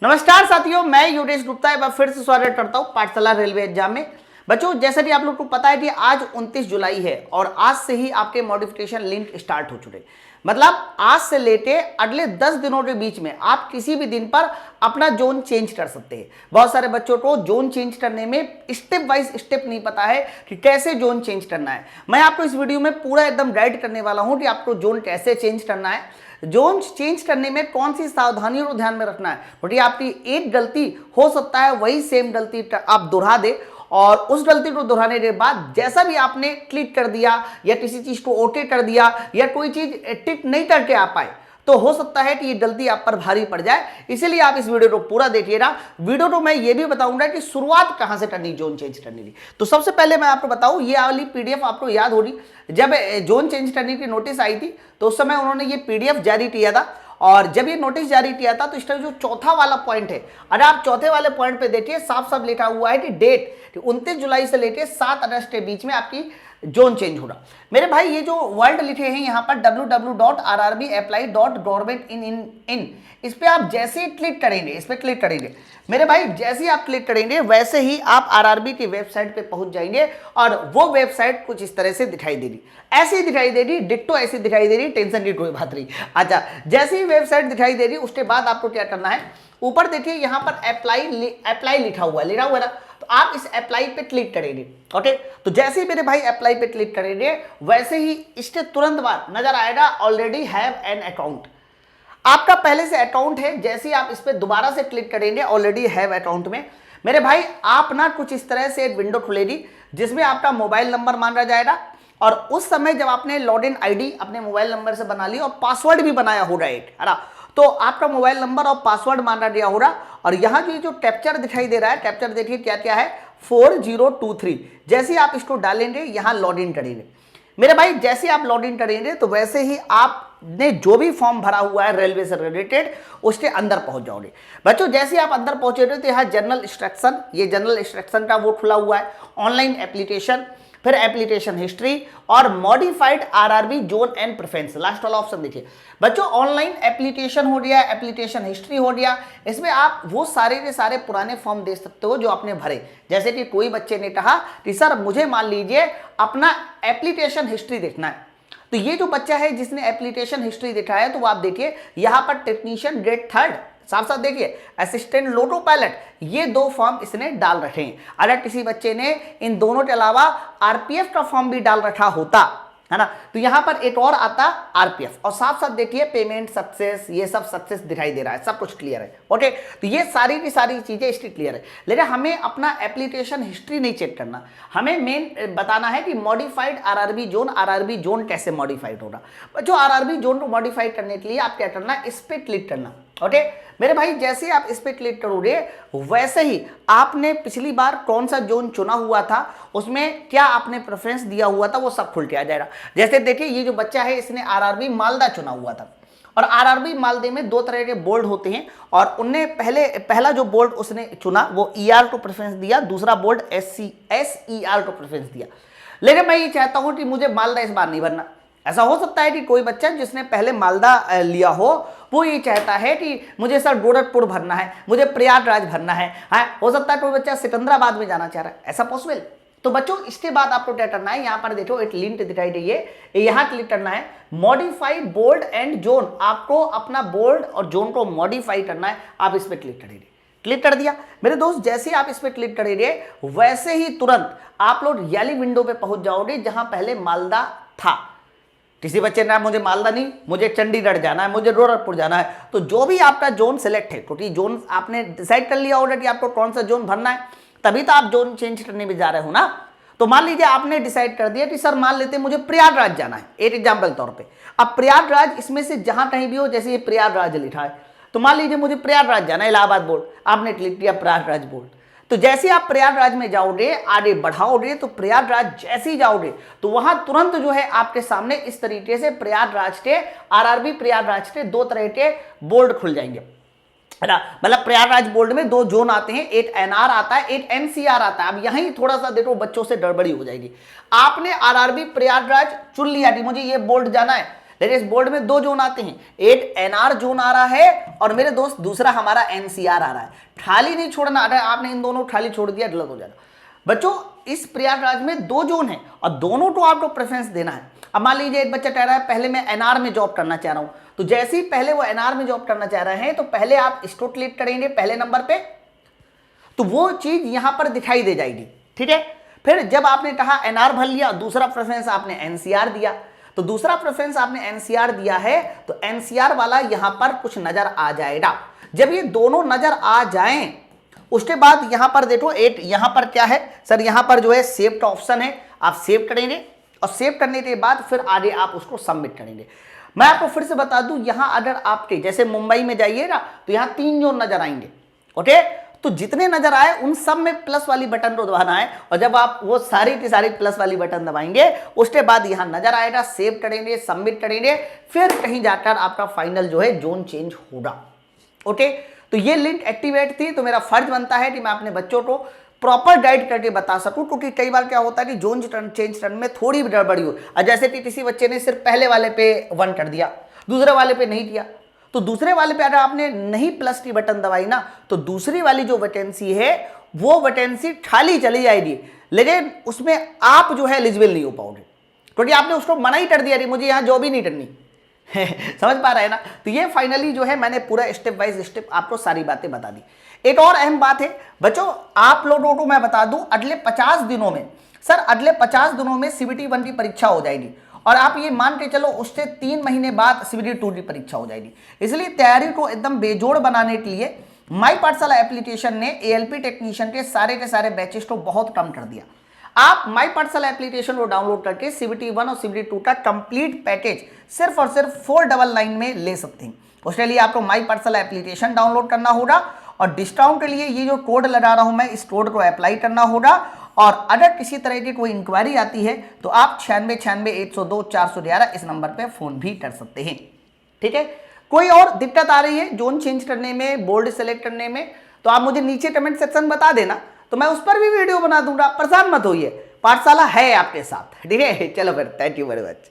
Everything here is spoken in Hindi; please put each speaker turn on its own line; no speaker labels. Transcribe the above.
नमस्कार साथियों, मैं योगेश गुप्ता एक बार फिर से स्वागत करता हूं पाठशाला रेलवे एग्जाम में। बच्चों, जैसा कि आप लोग को पता है कि आज 29 जुलाई है और आज से ही आपके मॉडिफिकेशन लिंक स्टार्ट हो चुके। मतलब आज से लेके अगले 10 दिनों के बीच में आप किसी भी दिन पर अपना जोन चेंज कर सकते हैं। बहुत सारे बच्चों को जोन चेंज करने में स्टेप वाइज स्टेप नहीं पता है कि कैसे जोन चेंज करना है। मैं आपको इस वीडियो में पूरा एकदम गाइड करने वाला हूं कि आपको जोन कैसे चेंज करना है, जोन चेंज करने में कौन सी सावधानियों को ध्यान में रखना है। क्योंकि आपकी एक गलती हो सकता है वही सेम गलती आप दोहरा दे, और उस गलती को दोहराने के बाद जैसा भी आपने क्लिक कर दिया या किसी चीज को ओके कर दिया या कोई चीज टिक नहीं करके आ पाए, तो हो सकता है कि ये गलती आप पर भारी पड़ जाए। इसीलिए आप इस वीडियो को पूरा देखिएगा। वीडियो को मैं ये भी बताऊंगा कि शुरुआत कहां से करनी जोन चेंज करने की। तो सबसे पहले मैं आपको बताऊं, ये वाली पीडीएफ आपको याद होगी, जब जोन चेंज करने की नोटिस आई थी तो उस समय उन्होंने ये पीडीएफ जारी किया था। और जब ये नोटिस जारी किया था तो इसका जो चौथा वाला पॉइंट है, अगर आप चौथे वाले पॉइंट पे देखिए, साफ साफ लिखा हुआ है कि डेट 29 जुलाई से लेकर 7 अगस्त के बीच में आपकी जोन चेंज होगा। मेरे भाई, ये जो वर्ड लिखे हैं यहाँ पर www.rrbapply.government.in, इस पे आप जैसे ही क्लिक करेंगे, इस पे क्लिक करेंगे मेरे भाई, जैसे ही आप क्लिक करेंगे वैसे ही आप आरआरबी की वेबसाइट पे पहुंच जाएंगे और वो वेबसाइट कुछ इस तरह से दिखाई देगी, ऐसी दिखाई देगी, डिट्टो ऐसी दिखाई दे रही, टेंशन की कोई बात नहीं। अच्छा, जैसे ही वेबसाइट दिखाई दे रही उसके बाद आपको क्या करना है, ऊपर देखिए यहाँ पर अप्लाई लिखा हुआ है ना, तो आप इस अप्लाई पे क्लिक करेंगे। ओके, तो जैसे ही मेरे भाई अप्लाई पे क्लिक करेंगे वैसे ही इसके तुरंत बाद नजर आएगा ऑलरेडी हैव एन अकाउंट। आपका पहले से अकाउंट है, जैसे ही आप इस पे दोबारा से क्लिक करेंगे ऑलरेडी हैव अकाउंट में, मेरे भाई आप ना कुछ इस तरह से एक विंडो खुलेगी जिसमें आपका मोबाइल नंबर मांगा जाएगा। और उस समय जब आपने लॉग इन आईडी अपने मोबाइल नंबर से बना ली और पासवर्ड भी बनाया होगा एक, है ना, तो आपका मोबाइल नंबर और पासवर्ड मांगा दिया होगा। और यहाँ जो कैप्चर दिखाई दे रहा है, कैप्चर देखिए क्या क्या है, 4023। जैसे ही आप इसको डालेंगे यहाँ लॉग इन करेंगे मेरे भाई, जैसे आप लॉग इन करेंगे तो वैसे ही आपने जो भी फॉर्म भरा हुआ है रेलवे से रिलेटेड उसके अंदर पहुंच जाओगे। बच्चों, जैसे ही आप अंदर पहुंचेंगे तो यहाँ जनरल इंस्ट्रक्शन, ये जनरल इंस्ट्रक्शन का वो खुला हुआ है, ऑनलाइन एप्लीकेशन, फिर एप्लीकेशन हिस्ट्री और modified RRB zone and preference, last वाला ऑप्शन देखिए। बच्चों, ऑनलाइन एप्लीकेशन हो गया, एप्लीकेशन हिस्ट्री हो गया, इसमें आप वो सारे के सारे पुराने फॉर्म दे सकते हो जो आपने भरे। जैसे कि कोई बच्चे ने कहा कि सर मुझे मान लीजिए अपना एप्लीकेशन हिस्ट्री देखना है, तो ये जो बच्चा है जिसने एप्लीकेशन हिस्ट्री देखा है, तो आप देखिए यहाँ पर टेक्नीशियन ग्रेड 3 साफ साफ देखिए, असिस्टेंट लोको पायलट, ये 2 फॉर्म इसने डाल रखे हैं। अगर किसी बच्चे ने इन दोनों के अलावा आरपीएफ का फॉर्म भी डाल रखा होता, है ना, तो यहां पर एक और आता आरपीएफ। और साफ साफ देखिए पेमेंट सक्सेस, ये सब सक्सेस दिखाई दे रहा है, सब कुछ क्लियर है। ओके, तो ये सारी की सारी चीजें इसकी क्लियर है। लेकिन हमें अपना एप्लीकेशन हिस्ट्री नहीं चेक करना, हमें मेन बताना है कि मॉडिफाइड आरआरबी जोन कैसे मॉडिफाइड होगा। जो आरआरबी जोन को मॉडिफाइड करने के लिए आप क्या करना, इस पे क्लिक करना। ओके मेरे भाई, जैसे ही आप इस पे क्लिक करोगे वैसे ही आपने पिछली बार कौन सा जोन चुना हुआ था, उसमें क्या आपने प्रेफरेंस दिया हुआ था, वो सब खुल के आ जाएगा। जैसे देखिए, ये जो बच्चा है इसने आरआरबी मालदा चुना हुआ था, और आरआरबी मालदे में 2 तरह के बोर्ड होते हैं, और उनने पहला जो बोर्ड उसने चुना वो ईआर को प्रेफरेंस दिया, दूसरा बोर्ड एसईआर को प्रेफरेंस दिया। लेकिन मैं ये चाहता हूं कि मुझे मालदा इस बार नहीं भरना। ऐसा हो सकता है कि कोई बच्चा जिसने पहले मालदा लिया हो वो ये चाहता है कि मुझे सर गोरखपुर भरना है, मुझे प्रयागराज भरना है। हाँ, हो सकता है कोई बच्चा सिकंदराबाद में जाना चाह रहा है, ऐसा पॉसिबल। तो बच्चों, इसके बाद आपको क्या करना है, यहाँ पर देखो एक लिंक दिखाई दे, यहाँ क्लिक करना है, मॉडिफाई बोर्ड एंड जोन। आपको अपना बोर्ड और जोन को मॉडिफाई करना है, आप इस पर क्लिक करेंगे। क्लिक कर दिया मेरे दोस्त, जैसे ही आप इस पे क्लिक करेंगे वैसे ही तुरंत आप लोग याली विंडो पे पहुंच जाओगे जहां पहले मालदा था। किसी बच्चे ने मुझे मालदा नहीं, मुझे चंडीगढ़ जाना है, मुझे गोरखपुर जाना है, तो जो भी आपका जोन सिलेक्ट है, क्योंकि जोन आपने डिसाइड कर लिया होगा कि आपको कौन सा जोन भरना है, तभी तो आप जोन चेंज करने में जा रहे हो ना। तो मान लीजिए आपने डिसाइड कर दिया कि सर मान लेते हैं मुझे प्रयागराज जाना है, एक एग्जाम्पल तौर पे। अब प्रयागराज इसमें से जहां कहीं भी हो, जैसे ये प्रयागराज लिखा है, तो मान लीजिए मुझे प्रयागराज जाना है, इलाहाबाद बोर्ड, आपने क्लिक किया प्रयागराज बोर्ड। तो जैसे आप प्रयागराज में जाओगे, आगे बढ़ाओगे, तो प्रयागराज जैसे ही जाओगे तो वहां तुरंत जो है आपके सामने इस तरीके से प्रयागराज के आरआरबी प्रयागराज के 2 तरह के बोर्ड खुल जाएंगे, है ना। मतलब प्रयागराज बोर्ड में 2 जोन आते हैं, एक एनआर आता है, एक एनसीआर आता है। अब यहीं थोड़ा सा देखो बच्चों से गड़बड़ी हो जाएगी। आपने आरआरबी प्रयागराज चुन लिया कि मुझे ये बोर्ड जाना है, लेकिन इस बोर्ड में 2 जोन आते हैं, एक एनआर जोन आ रहा है और मेरे दोस्त दूसरा हमारा एनसीआर आ रहा है। थाली नहीं छोड़ना, अगर आपने इन दोनों थाली छोड़ दिया गलत हो जाएगा। बच्चों इस प्रयागराज में 2 जोन है और दोनों को आपको प्रेफरेंस देना है। अब मान लीजिए एक बच्चा कह रहा है पहले मैं एनआर में जॉब करना चाह रहा हूं, तो जैसे ही पहले वो एनआर में जॉब करना चाह रहे हैं तो पहले आप इसको क्लिक करेंगे पहले नंबर पे, तो वो चीज यहां पर दिखाई दे जाएगी, ठीक है। फिर जब आपने कहा एनआर भर लिया, दूसरा प्रेफरेंस आपने एनसीआर दिया, तो दूसरा प्रेफरेंस आपने एनसीआर दिया है तो एनसीआर वाला यहां पर कुछ नजर आ जाएगा। जब ये दोनों नजर आ जाएं उसके बाद यहां पर देखो एक यहां पर क्या है सर, यहां पर जो है सेव का ऑप्शन है, आप सेव करेंगे और सेव करने के बाद फिर आगे आप उसको सबमिट करेंगे। मैं आपको फिर से बता दूं, यहां अगर आपके जैसे मुंबई में जाइएगा तो यहां 3 जोन नजर आएंगे, ओके। तो जितने नजर आए उन सब में प्लस वाली बटन को दबाना है और जब आप वो सारी की सारी प्लस वाली बटन दबाएंगे उसके बाद यहां नजर आएगा, सेव करेंगे, सबमिट करेंगे, फिर कहीं जाकर आपका फाइनल जो है जोन चेंज होगा, ओके। तो ये लिंक एक्टिवेट थी, तो मेरा फर्ज बनता है कि मैं अपने बच्चों को प्रॉपर गाइड करके बता सकूं, क्योंकि कई बार क्या होता है कि जोन चेंज करने में थोड़ी भी गड़बड़ी हो, जैसे कि किसी बच्चे ने सिर्फ पहले वाले पे 1 कर दिया, दूसरे वाले पे नहीं किया, तो दूसरे वाले पे अगर आपने नहीं प्लस की बटन दबाई ना तो दूसरी वाली जो वैकेंसी है वो वैकेंसी खाली चली जाएगी, लेकिन उसमें आप जो है एलिजिबल नहीं हो पाओगे, क्योंकि आपने उसको मना ही कर दिया, मुझे यहाँ जॉब ही नहीं करनी। समझ पा रहे हैं ना। तो ये फाइनली जो है मैंने पूरा स्टेप बाय स्टेप आपको सारी बातें बता दी। एक और अहम बात है बच्चों, आप लोगों को मैं बता दूं अगले 50 दिनों में, सर अगले 50 दिनों में CBT 1 की परीक्षा हो जाएगी और आप ये मान के चलो उससे 3 महीने बाद CBT 2 की परीक्षा हो जाएगी। इसलिए तैयारी को एकदम बेजोड़ बनाने के लिए माई पाठशाला एप्लीकेशन ने ALP टेक्नीशियन के सारे बैचेस को बहुत कम कर दिया। आप माई पाठशाला एप्लीकेशन को डाउनलोड करके CBT 1 और CBT 2 का कंप्लीट पैकेज सिर्फ और सिर्फ 499 में ले सकते हैं। उसके लिए आपको माई पाठशाला एप्लीकेशन डाउनलोड करना होगा और डिस्काउंट के लिए ये जो कोड लगा रहा हूं मैं, इस कोड को अप्लाई करना होगा। और अगर किसी तरह की कोई इंक्वायरी आती है तो आप 9696 इस नंबर पर फोन भी कर सकते हैं, ठीक है। कोई और दिक्कत आ रही है जोन चेंज करने में, बोर्ड सेलेक्ट करने में, तो आप मुझे नीचे कमेंट सेक्शन बता देना, तो मैं उस पर भी वीडियो बना दूंगा, परेशान मत होइए, पाठशाला है आपके साथ, ठीक है। चलो फिर, थैंक यू वेरी मच।